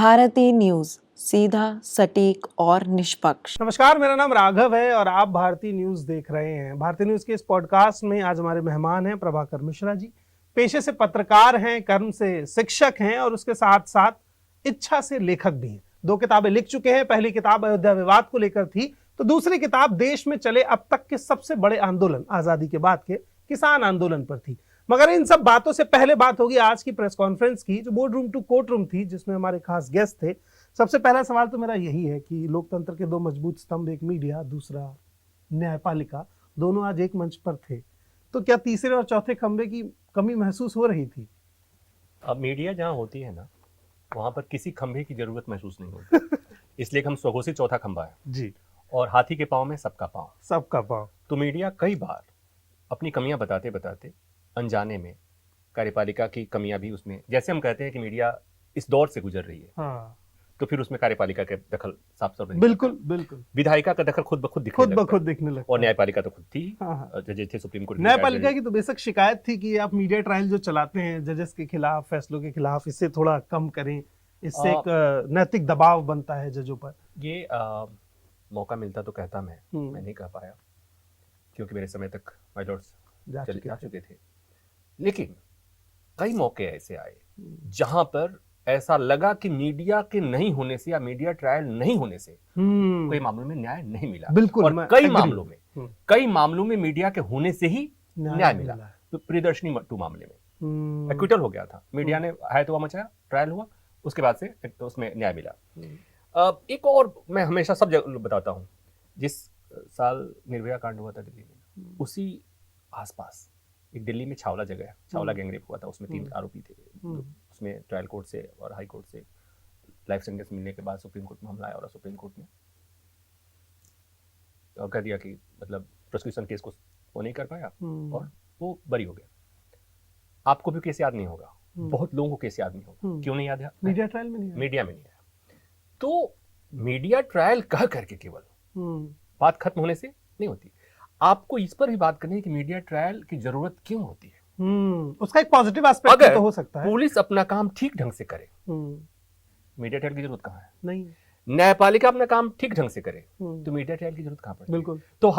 Bharti news, सीधा, सटीक और निष्पक्ष। नमस्कार, मेरा नाम राघव है और आप भारती न्यूज देख रहे हैं। भारती न्यूज के इस पॉडकास्ट में आज हमारे मेहमान हैं प्रभाकर मिश्रा जी। पेशे से पत्रकार हैं, कर्म से शिक्षक हैं और उसके साथ साथ इच्छा से लेखक भी हैं। 2 किताबें लिख चुके हैं। पहली किताब अयोध्या विवाद को लेकर थी, तो दूसरी किताब देश में चले अब तक के सबसे बड़े आंदोलन, आजादी के बाद के किसान आंदोलन पर थी। मगर इन सब बातों से पहले बात होगी आज की प्रेस कॉन्फ्रेंस की, जो board room to court room थी, जिसमें हमारे खास गेस्ट थे। सबसे पहला सवाल तो मेरा यही है कि लोकतंत्र के 2 मजबूत स्तंभ, एक मीडिया, दूसरा न्यायपालिका, दोनों आज एक मंच पर थे, तो क्या तीसरे और चौथे खंभे की कमी महसूस हो रही थी? अब मीडिया जहाँ होती है ना, वहाँ पर किसी खंभे की जरूरत महसूस नहीं होती। इसलिए हम स्वघोषित चौथा खंभा है जी। और हाथी के पाँव में सबका पाँव। सबका पाँव। तो मीडिया कई बार अपनी कमियां बताते बताते अनजाने में कार्यपालिका की कमियां भी उसमें, जैसे हम कहते हैं कि मीडिया इस दौर से गुजर रही है, हाँ, तो फिर उसमें कार्यपालिका के दखल साफ साफ बिल्कुल बिल्कुल, विधायिका का दखल खुद ब खुद दिखने लगता और न्यायपालिका तो खुद थी। हाँ। जजेस थे सुप्रीम कोर्ट। न्यायपालिका की तो बेशक शिकायत थी कि आप मीडिया ट्रायल जो चलाते हैं जजेस के खिलाफ, फैसलों के खिलाफ, इससे थोड़ा कम करें, इससे एक नैतिक दबाव बनता है जजों पर। ये मौका मिलता तो कहता मैं नहीं कह पाया, क्योंकि मेरे समय तक माय लॉर्ड्स जा चुके थे। लेकिन कई मौके ऐसे आए जहां पर ऐसा लगा कि मीडिया के नहीं होने से या मीडिया ट्रायल नहीं होने से कई मामलों में न्याय नहीं मिला। बिल्कुल, और कई मामलों में मीडिया के होने से ही न्याय मिला। तो प्रियदर्शनी 2 मामले में एक्विटल हो गया था, मीडिया ने हाय तो मचाया, ट्रायल हुआ, उसके बाद से तो उसमें न्याय मिला। एक और मैं हमेशा सब जगह बताता हूँ, जिस साल निर्भया कांड हुआ था दिल्ली में, उसी आसपास एक दिल्ली में छावला जगह है, छावला गैंगरेप हुआ था, उसमें 3 आरोपी थे। उसमें ट्रायल कोर्ट से और हाई कोर्ट से लाइफ सेंटेंस मिलने के बाद सुप्रीम कोर्ट में हमला आया और सुप्रीम कोर्ट ने कह दिया कि मतलब प्रोसिक्यूशन केस को वो नहीं कर पाया और वो बरी हो गया। आपको भी केस याद नहीं होगा, बहुत लोगों को केस याद नहीं होगा। क्यों नहीं याद है? मीडिया ट्रायल में नहीं है, मीडिया में नहीं है। तो मीडिया ट्रायल कह करके केवल बात खत्म होने से नहीं होती। आपको इस पर भी बात करनी है कि मीडिया ट्रायल की जरूरत क्यों होती है। उसका एक पॉजिटिव एस्पेक्ट तो हो सकता है। पुलिस अपना काम ठीक ढंग से करे, मीडिया ट्रायल की जरूरत कहाँ है? नहीं। न्यायपालिका अपना काम ठीक ढंग से करे, तो मीडिया ट्रायल की जरूरत कहाँ पड़ती है? बिल्कुल। तो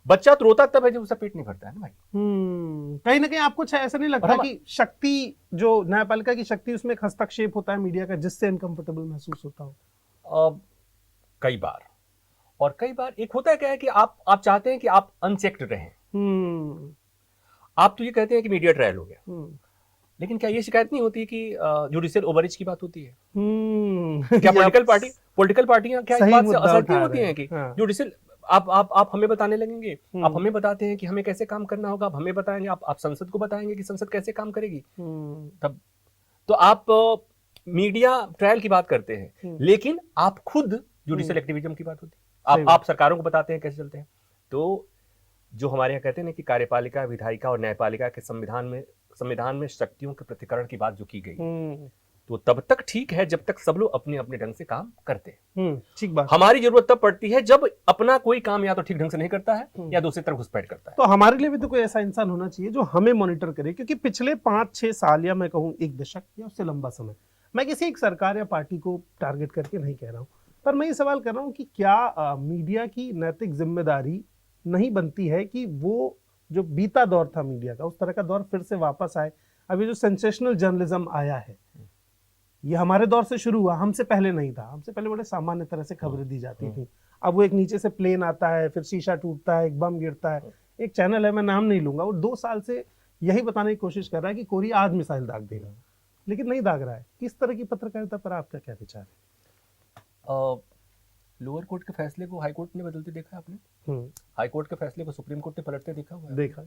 बच्चा तो रोता तब है जब उसका पेट नहीं भरता है ना भाई। कहीं ना कहीं आपको ऐसा नहीं लगता कि शक्ति, जो न्यायपालिका की शक्ति, उसमें एक हस्तक्षेप होता है मीडिया का, जिससे अनकंफर्टेबल महसूस होता हो? कई बार। और कई बार एक होता है क्या है कि आप चाहते हैं कि आप अनचेक्ड रहें। आप तो ये कहते हैं कि मीडिया ट्रायल हो गया, लेकिन क्या ये शिकायत नहीं होती कि जुडिशियल ओवरेज की बात होती है? क्या पॉलिटिकल पार्टियां क्या इस बात से असरती होती हैं कि जुडिशियल आप हमें बताने लगेंगे, आप हमें बताते हैं कि हमें कैसे काम करना होगा, आप हमें बताएंगे, आप संसद को बताएंगे कि संसद कैसे काम करेगी। तब तो आप मीडिया ट्रायल की बात करते हैं, लेकिन आप खुद जुडिशियल एक्टिविज्म की बात होती है, आप सरकारों को बताते हैं कैसे चलते हैं। तो जो हमारे यहाँ कहते हैं ना कि कार्यपालिका, विधायिका और न्यायपालिका के संविधान में शक्तियों के प्रतिकरण की बात जो की गई, तो तब तक ठीक है जब तक सब लोग अपने अपने ढंग से काम करते हैं। ठीक बात। हमारी जरूरत तब पड़ती है जब अपना कोई काम या तो ठीक ढंग से नहीं करता है या दूसरी तरफ घुसपैठ करता है। तो हमारे लिए भी तो कोई ऐसा इंसान होना चाहिए जो हमें मॉनिटर करे, क्योंकि पिछले 5-6 साल या मैं कहूँ 1 दशक या उससे लंबा समय, मैं किसी एक सरकार या पार्टी को टारगेट करके नहीं कह रहा हूँ, पर मैं ये सवाल कर रहा हूँ कि क्या मीडिया की नैतिक जिम्मेदारी नहीं बनती है कि वो जो बीता दौर था मीडिया का, उस तरह का दौर फिर से वापस आए? अभी जो सेंसेशनल जर्नलिज्म आया है, ये हमारे दौर से शुरू हुआ, हमसे पहले नहीं था। हमसे पहले बड़े सामान्य तरह से खबरें दी जाती थी। अब वो एक नीचे से प्लेन आता है, फिर शीशा टूटता है, एक बम गिरता है। एक चैनल है, मैं नाम नहीं लूंगा, वो 2 साल से यही बताने की कोशिश कर रहा है कि कोरिया आज मिसाइल दाग देगा, लेकिन नहीं दाग रहा है। किस तरह की पत्रकारिता पर आपका क्या विचार है? लोअर कोर्ट के फैसले को हाई कोर्ट ने बदलते देखा है आपने? हाई कोर्ट के फैसले को सुप्रीम कोर्ट ने पलटते देखा हुआ है? देखा।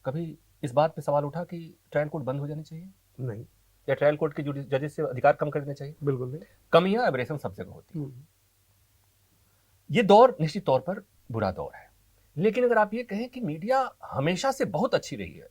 कभी इस बात पे सवाल उठा कि ट्रायल कोर्ट बंद हो जानी चाहिए? नहीं। या ट्रायल कोर्ट के जजेस से अधिकार कम कर देना चाहिए? बिल्कुल नहीं। कमियां, एब्रेशन सब जगह होती है। ये दौर निश्चित तौर पर बुरा दौर है, लेकिन अगर आप ये कहें कि मीडिया हमेशा से बहुत अच्छी रही है,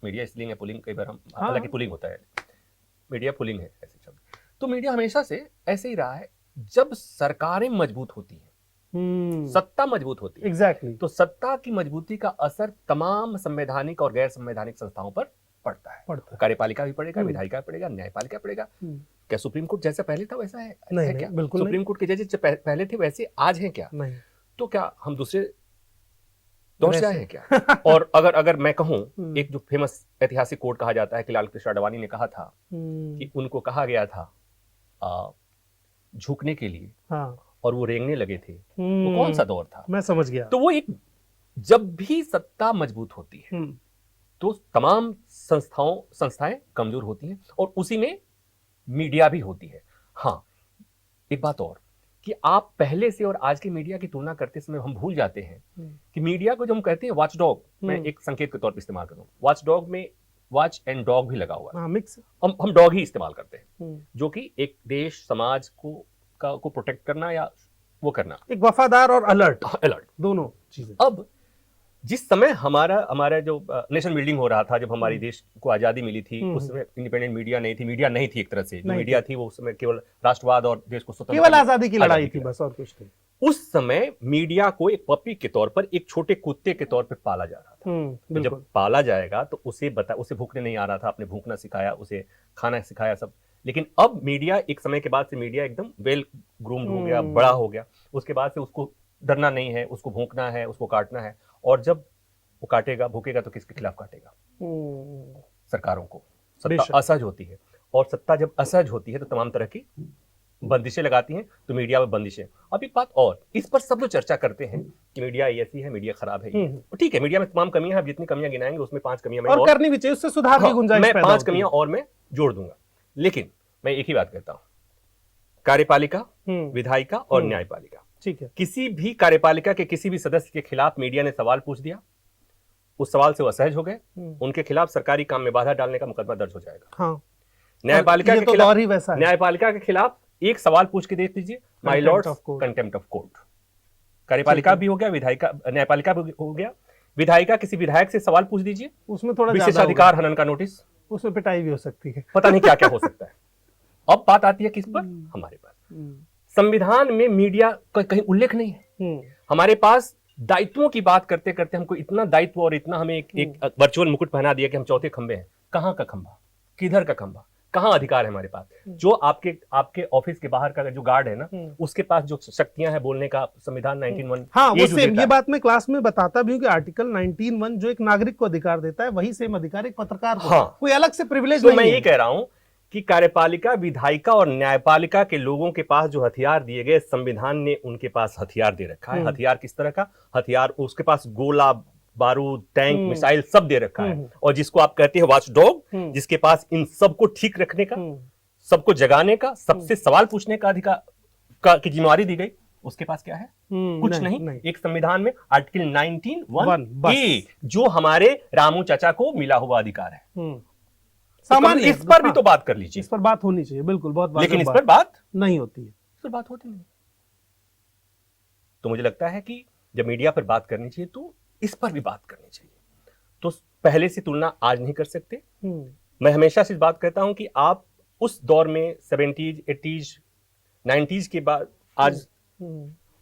मीडिया इसलिए पुलिंग, कई बार हम हालांकि पुलिंग होता है, मीडिया पुलिंग है ऐसे शब्द, तो मीडिया हमेशा से ऐसे ही रहा है। जब सरकारें मजबूत होती हैं, सत्ता मजबूत होती है, एग्जैक्टली, तो सत्ता की मजबूती का असर तमाम संवैधानिक और गैर संवैधानिक संस्थाओं पर पड़ता है। पड़ता है। कार्यपालिका भी पड़ेगा, विधायिका पड़ेगा, न्यायपालिका पड़ेगा। क्या सुप्रीम कोर्ट जैसा पहले था वैसा है? नहीं, क्या बिल्कुल सुप्रीम कोर्ट के जजेस पहले थे वैसे आज हैं क्या? नहीं। तो क्या हम दूसरे दौर से आए हैं क्या? और अगर मैं कहूं, एक जो फेमस ऐतिहासिक कोट कहा जाता है कि लाल कृष्ण आडवाणी ने कहा था कि उनको कहा गया था झुकने के लिए, और वो रेंगने लगे थे। वो कौन सा दौर था? मैं समझ गया। तो वो एक, जब भी सत्ता मजबूत होती है तो तमाम संस्थाएं कमजोर होती हैं, और उसी में मीडिया भी होती है। हाँ, एक बात और कि आप पहले से और आज के मीडिया की तुलना करते समय हम भूल जाते हैं कि मीडिया को जो हम कहते हैं वॉचडॉग, मैं एक संकेत के तौर पर इस्तेमाल कर रहा हूं, वॉचडॉग में वॉच एंड डॉग भी लगा हुआ है। मिक्स हम डॉग ही इस्तेमाल करते हैं, जो कि एक देश समाज को प्रोटेक्ट करना या वो करना, एक वफादार और अलर्ट दोनों चीजें। अब जिस समय हमारा जो नेशन बिल्डिंग हो रहा था, जब हमारी देश को आजादी मिली थी, उस समय इंडिपेंडेंट मीडिया नहीं थी एक तरह से। जो मीडिया थी वो उस समय केवल राष्ट्रवाद और देश को स्वतंत्र, केवल आजादी की लड़ाई थी बस, और कुछ नहीं। उस समय मीडिया को एक पपी के तौर पर, एक छोटे कुत्ते के तौर पर पाला जा रहा था। तो जब पाला जाएगा तो उसे भूखने नहीं आ रहा था, आपने भूखना सिखाया, उसे खाना सिखाया, सब। लेकिन अब मीडिया, एक समय के बाद से मीडिया एकदम वेल ग्रूम्ड हो गया, बड़ा हो गया। उसके बाद से उसको डरना नहीं है, उसको भूखना है, उसको काटना है। और जब वो काटेगा, भूखेगा तो किसके खिलाफ काटेगा? सरकारों को। सत्ता असहज होती है, और सत्ता जब असहज होती है तो तमाम तरह की बंदिशें लगाती हैं। तो मीडिया में बंदिशें। अब एक बात और, इस पर सब लोग चर्चा करते हैं कि मीडिया ऐसी है, मीडिया खराब है। ठीक है, मीडिया में तमाम कमियां हैं, जितनी कमियां गिनाएंगे उसमें 5 कमियां मैं और करनी भी चाहिए, उससे सुधार की गुंजाइश मैं 5 कमियां और मैं जोड़ दूंगा। लेकिन मैं एक ही बात कहता हूं, कार्यपालिका, विधायिका और न्यायपालिका, ठीक है, किसी भी कार्यपालिका के किसी भी सदस्य के खिलाफ मीडिया ने सवाल पूछ दिया, उस सवाल से वो असहज हो गए, उनके खिलाफ सरकारी काम में बाधा डालने का मुकदमा दर्ज हो जाएगा। न्यायपालिका के खिलाफ एक सवाल पूछ के देख लीजिए, my Lord's, contempt of court. कार्यपालिका भी हो गया, न्यायपालिका भी हो गया। विधायिका, किसी विधायक से सवाल पूछ दीजिए, उसमें थोड़ा विशेषाधिकार हनन का नोटिस, उसमें पिटाई भी हो सकती है, पता नहीं क्या क्या हो सकता है। अब बात आती है किस पर? हमारे पास संविधान में मीडिया का कहीं उल्लेख नहीं है। हमारे पास दायित्वों की बात करते करते हमको इतना दायित्व और इतना हमें एक वर्चुअल मुकुट पहना दिया कि हम चौथे खंबे हैं। कहां का खंबा, किधर का खंबा, कहां अधिकार है हमारे पास? जो आपके ऑफिस के बाहर का जो गार्ड है ना, उसके पास जो शक्तियां हैं बोलने का, संविधान 19(1)। हाँ, वो सेम, ये बात मैं क्लास में बताता भी हूँ कि आर्टिकल 19(1) जो एक नागरिक को अधिकार देता है, वही सेम अधिकार एक पत्रकार को। हाँ, कोई अलग से प्रिविलेज नहीं है। मैं ये कह रहा हूं कि कार्यपालिका, विधायिका और न्यायपालिका के लोगों के पास जो हथियार दिए गए, संविधान ने उनके पास हथियार दे रखा है। हथियार किस तरह का? हथियार, उसके पास गोला बारूद, टैंक, मिसाइल सब दे रखा है। और जिसको आप कहते हैं वॉचडॉग, जिसके पास इन सबको ठीक रखने का, सबको जगाने का, सबसे सवाल पूछने का अधिकार की जिम्मेवारी दी गई, उसके पास क्या है? कुछ नहीं। एक संविधान में आर्टिकल 19(1)(a) जो हमारे रामू चाचा को मिला हुआ अधिकार है। सामान्य, इस पर भी तो बात कर लीजिए। इस पर बात होनी चाहिए, बिल्कुल, बहुत बात, लेकिन इस पर बात नहीं होती है। इस पर बात होती नहीं। तो मुझे लगता है कि जब मीडिया पर बात करनी चाहिए तो इस पर भी बात करनी चाहिए। तो पहले से तुलना आज नहीं कर सकते। मैं हमेशा से इस बात कहता हूं कि आप उस दौर में 70s, 80s, 90s के बाद आज,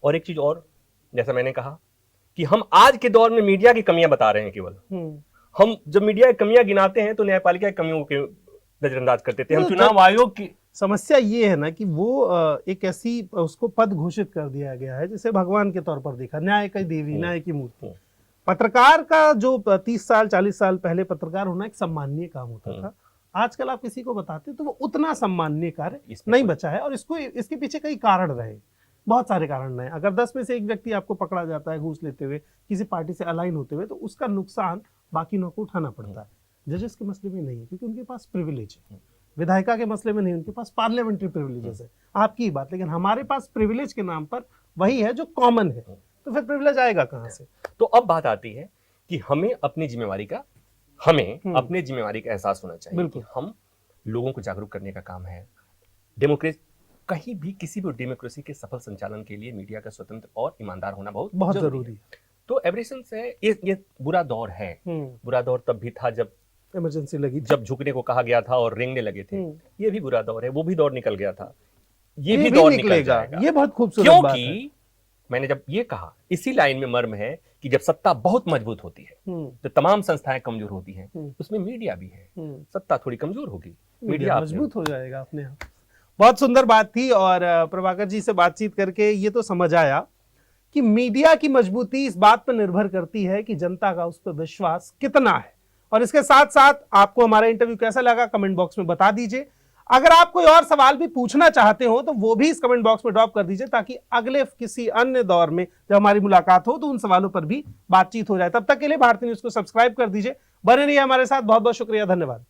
और एक चीज और, जैसा मैंने कहा कि हम आज के दौर में मीडिया की कमियां बता रहे हैं केवल। हम जब मीडिया की कमियां गिनाते हैं तो न्यायपालिका की कमियों के नजरअंदाज करते थे। हम चुनाव आयोग की समस्या ये है ना कि वो एक ऐसी उसको पद घोषित कर दिया गया है जिसे भगवान के तौर पर देखा, न्याय की देवी, न्याय की मूर्ति। पत्रकार का जो 30 साल 40 साल पहले पत्रकार होना एक सम्माननीय काम होता था, आजकल आप किसी को बताते तो वो उतना सम्माननीय कार्य नहीं बचा है। और इसके पीछे कई कारण रहे, बहुत सारे कारण रहे। अगर 10 में से एक व्यक्ति आपको पकड़ा जाता है घूस लेते हुए, किसी पार्टी से अलाइन होते हुए, तो उसका नुकसान बाकी लोगों को उठाना पड़ता है। जजेस के मसले में नहीं है, क्योंकि उनके पास प्रिविलेज है। विधायिका के मसले में नहीं, उनके पास पार्लियामेंट्री प्रिविलेजेस है। आपकी ही बात, लेकिन हमारे पास प्रिविलेज के नाम पर वही है जो कॉमन है, तो फिर प्रिविलेज आएगा कहां से? तो अब बात आती है कि हमें अपनी जिम्मेवारी का एहसास होना चाहिए कि हम लोगों को जागरूक करने का काम है। डेमोक्रेसी, कहीं भी किसी भी डेमोक्रेसी के सफल संचालन के लिए मीडिया का स्वतंत्र और ईमानदार होना बहुत जरूरी है। तो एब्रेशन से ये बुरा दौर है। बुरा दौर तब भी था जब इमरजेंसी लगी, जब झुकने को कहा गया था और रेंगने लगे थे। ये भी बुरा दौर है, वो भी दौर निकल गया था, ये भी दौर निकल जाएगा। ये बहुत खूबसूरत बात है। क्योंकि मैंने जब ये कहा, इसी लाइन में मर्म है कि कि जब सत्ता बहुत मजबूत होती है तो तमाम संस्थाएं कमजोर होती हैं, उसमें मीडिया भी है, सत्ता थोड़ी कमजोर होगी, मीडिया मजबूत हो जाएगा अपने आप। बहुत सुंदर बात थी और प्रभाकर जी से बातचीत करके ये तो समझ आया कि मीडिया की मजबूती इस बात पर निर्भर करती है कि जनता का उस पर विश्वास कितना है। और इसके साथ साथ आपको हमारा इंटरव्यू कैसा लगा कमेंट बॉक्स में बता दीजिए। अगर आप कोई और सवाल भी पूछना चाहते हो तो वो भी इस कमेंट बॉक्स में ड्रॉप कर दीजिए, ताकि अगले किसी अन्य दौर में जब हमारी मुलाकात हो तो उन सवालों पर भी बातचीत हो जाए। तब तक के लिए भारतीय न्यूज को सब्सक्राइब कर दीजिए, बने रहिए हमारे साथ। बहुत बहुत शुक्रिया, धन्यवाद।